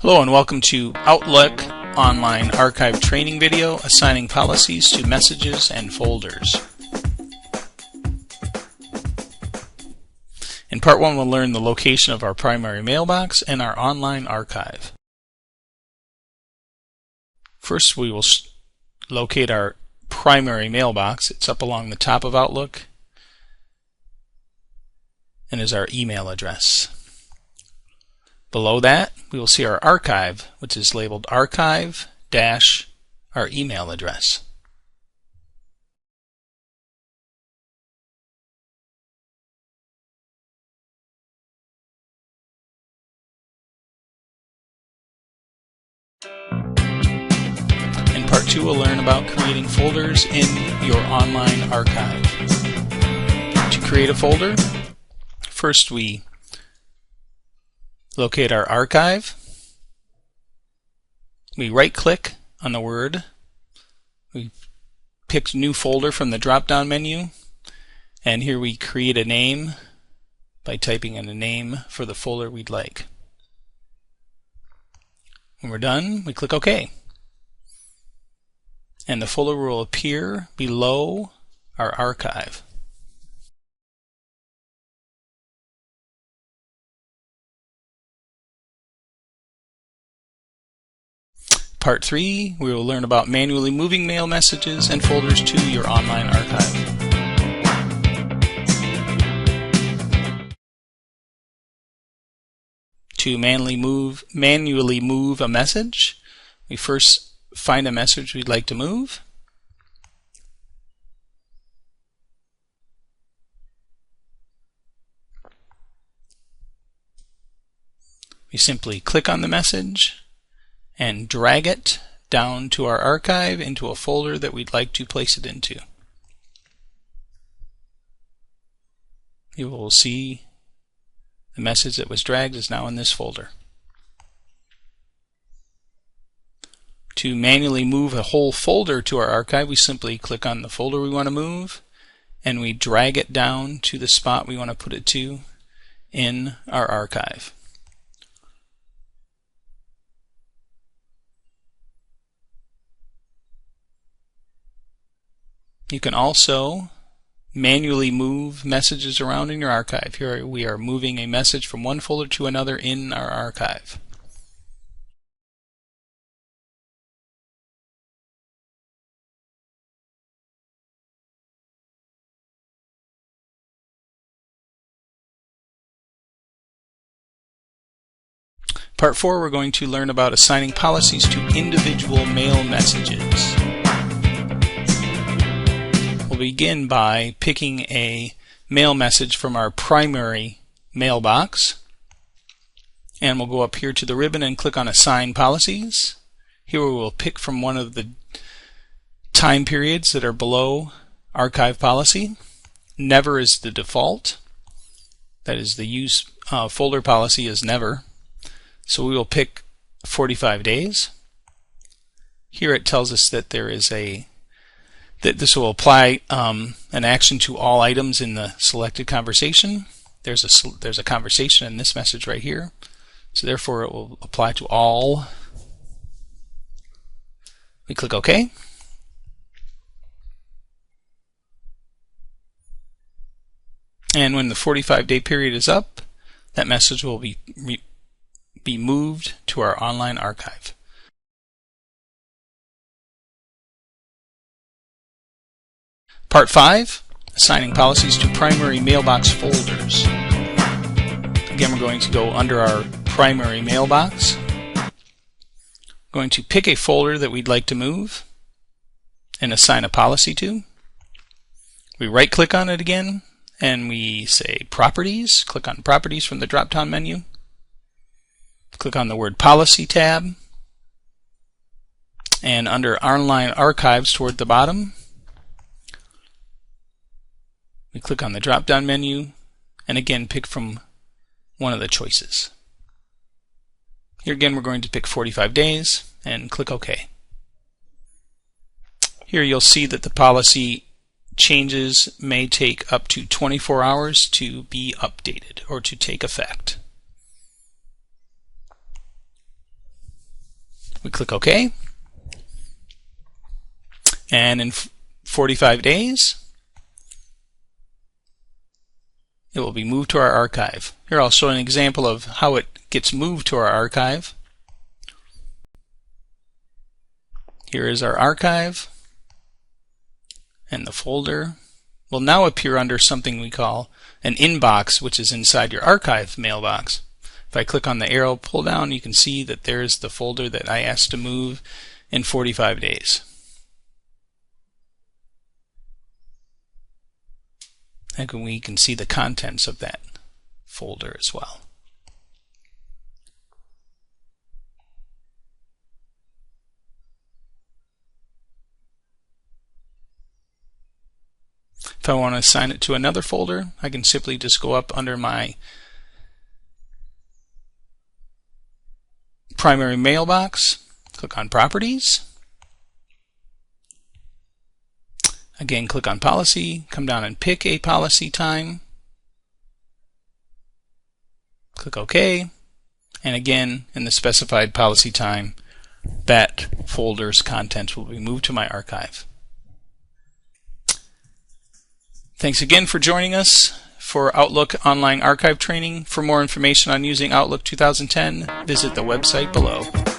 Hello and welcome to Outlook Online Archive Training video, assigning policies to messages and folders. In part 1 we'll learn the location of our primary mailbox and our online archive. First we will locate our primary mailbox. It's up along the top of Outlook and is our email address. Below that, we will see our archive, which is labeled archive - our email address. In part 2, we'll learn about creating folders in your online archive. To create a folder, first we locate our archive. We right-click on the word. We pick new folder from the drop-down menu, and here we create a name by typing in a name for the folder we'd like. When we're done, we click OK. And the folder will appear below our archive. Part 3, we will learn about manually moving mail messages and folders to your online archive. To manually move a message, we first find a message we'd like to move. We simply click on the message and drag it down to our archive into a folder that we'd like to place it into. You will see the message that was dragged is now in this folder. To manually move a whole folder to our archive, we simply click on the folder we want to move and we drag it down to the spot we want to put it to in our archive. You can also manually move messages around in your archive. Here we are moving a message from one folder to another in our archive. Part 4, we're going to learn about assigning policies to individual mail messages. Begin by picking a mail message from our primary mailbox, and we'll go up here to the ribbon and click on Assign Policies. Here we will pick from one of the time periods that are below Archive Policy. Never is the default. That is, the use folder policy is never. So we will pick 45 days. Here it tells us that there is that this will apply an action to all items in the selected conversation. There's a conversation in this message right here, so therefore it will apply to all. We click OK. And when the 45-day period is up, that message will be moved to our online archive. Part 5, assigning policies to primary mailbox folders. Again, we're going to go under our primary mailbox. We're going to pick a folder that we'd like to move and assign a policy to. We right-click on it again and we say Properties. Click on Properties from the drop-down menu. Click on the word Policy tab, and under Online Archives toward the bottom, we click on the drop-down menu and again pick from one of the choices. Here again we're going to pick 45 days and click OK. Here you'll see that the policy changes may take up to 24 hours to be updated or to take effect. We click OK. And in 45 days, it will be moved to our archive. Here I'll show an example of how it gets moved to our archive. Here is our archive, and the folder will now appear under something we call an inbox, which is inside your archive mailbox. If I click on the arrow pull down, you can see that there's the folder that I asked to move in 45 days. And we can see the contents of that folder as well. If I want to assign it to another folder, I can simply just go up under my primary mailbox, click on Properties. Again, click on Policy, come down and pick a policy time. Click OK. And again, in the specified policy time, that folder's contents will be moved to my archive. Thanks again for joining us for Outlook Online Archive Training. For more information on using Outlook 2010, visit the website below.